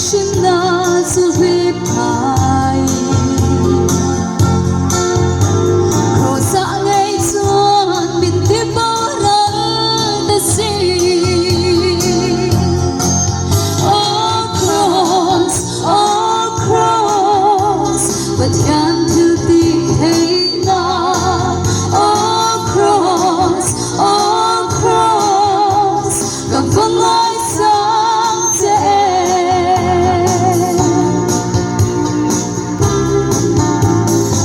Krishna to reply. Cross ang ngay tuan binti parang the sea. Oh cross, but can't you be na? Oh cross, gặp vâng ai sáng trẻ.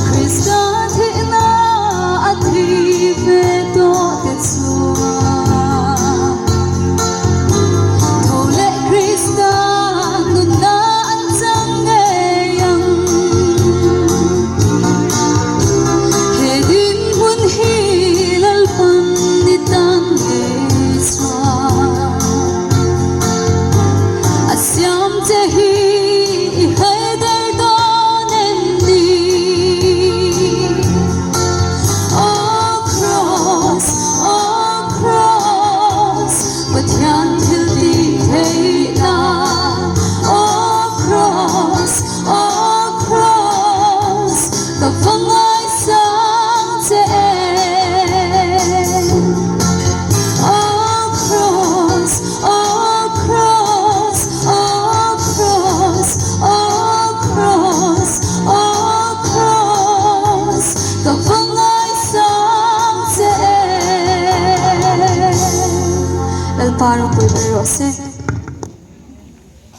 Krista thị na ati về to te chua. Thâu lệ Krista nun na an chang nghe yang. He din hun hi lal pan ni tan nghe chua. Asyam te hi hai der don en ni. Oh cross, but can't you be hey na? Oh cross, gặp vâng ai sáng trẻ. Oh cross, gặp vâng ai sáng trẻ. El paro por verse.